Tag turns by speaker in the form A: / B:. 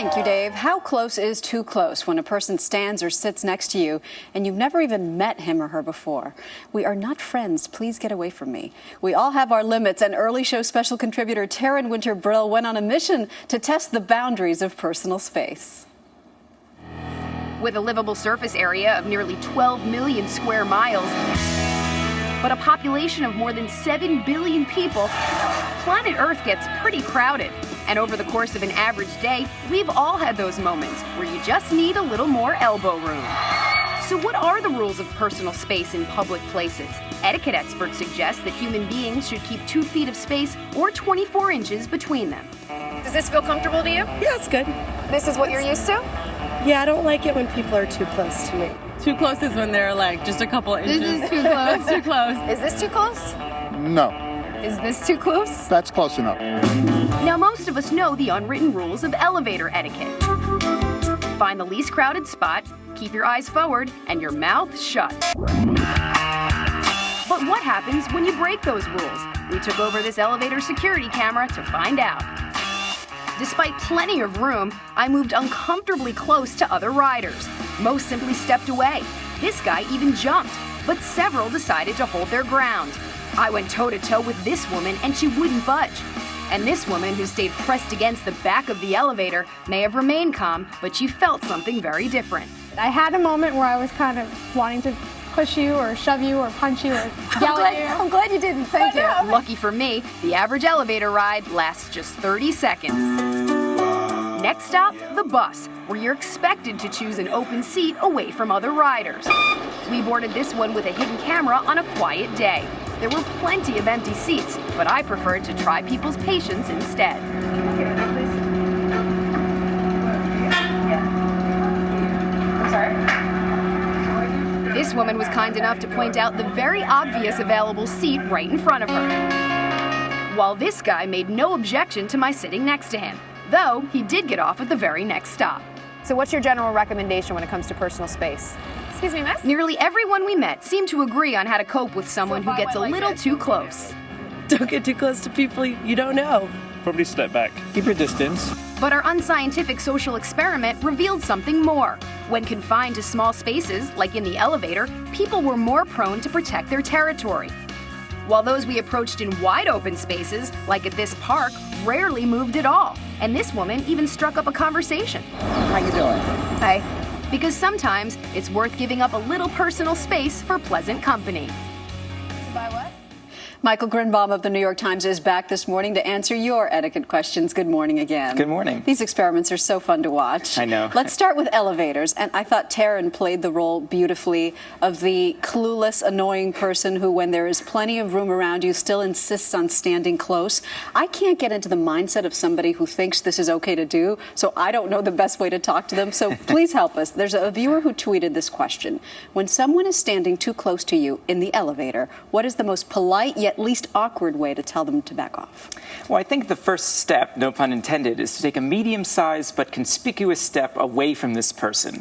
A: Thank you, Dave. How close is too close when a person stands or sits next to you and you've never even met him or her before? We are not friends. Please get away from me. We all have our limits, and early show special contributor Taryn Winter Brill went on a mission to test the boundaries of personal space.
B: With a livable surface area of nearly 12 million square miles, but a population of more than 7 billion people, planet Earth gets pretty crowded. And over the course of an average day, we've all had those moments where you just need a little more elbow room. So what are the rules of personal space in public places? Etiquette experts suggest that human beings should keep 2 feet of space or 24 inches between them.
C: Does this feel comfortable to you?
D: Yeah, it's good.
C: This is what you're used to?
D: Yeah, I don't like it when people are too close to me.
E: Too close is when they're like just a couple inches.
C: This is too close.
E: Too close.
C: Is this too close?
F: No.
C: Is this too close?
F: That's close enough.
B: Now, most of us know the unwritten rules of elevator etiquette. Find the least crowded spot, keep your eyes forward, and your mouth shut. But what happens when you break those rules? We took over this elevator security camera to find out. Despite plenty of room, I moved uncomfortably close to other riders. Most simply stepped away. This guy even jumped, but several decided to hold their ground. I went toe-to-toe with this woman, and she wouldn't budge. And this woman, who stayed pressed against the back of the elevator, may have remained calm, but she felt something very different.
G: I had a moment where I was kind of wanting to push you or shove you or punch you or yell at you.
C: I'm glad you didn't. Thank you.
B: Lucky for me, the average elevator ride lasts just 30 seconds. Next stop, the bus, where you're expected to choose an open seat away from other riders. We boarded this one with a hidden camera on a quiet day. There were plenty of empty seats, but I preferred to try people's patience instead. This woman was kind enough to point out the very obvious available seat right in front of her, while this guy made no objection to my sitting next to him, though he did get off at the very next stop.
C: So what's your general recommendation when it comes to personal space? Excuse me, miss?
B: Nearly everyone we met seemed to agree on how to cope with someone who gets a little too close.
D: Don't get too close to people you don't know.
H: Probably step back. Keep your distance.
B: But our unscientific social experiment revealed something more. When confined to small spaces, like in the elevator, people were more prone to protect their territory. While those we approached in wide open spaces, like at this park, rarely moved at all. And this woman even struck up a conversation.
F: How you doing?
B: Hi. Because sometimes it's worth giving up a little personal space for pleasant company.
C: By what?
A: Michael Grinbaum of the New York Times is back this morning to answer your etiquette questions. Good morning again.
I: Good morning.
A: These experiments are so fun to watch.
I: I know.
A: Let's start with elevators. And I thought Taryn played the role beautifully of the clueless, annoying person who, when there is plenty of room around you, still insists on standing close. I can't get into the mindset of somebody who thinks this is okay to do, so I don't know the best way to talk to them. So please help us. There's a viewer who tweeted this question. When someone is standing too close to you in the elevator, what is the most polite yet least awkward way to tell them to back off?
I: Well, I think the first step, no pun intended, is to take a medium-sized but conspicuous step away from this person.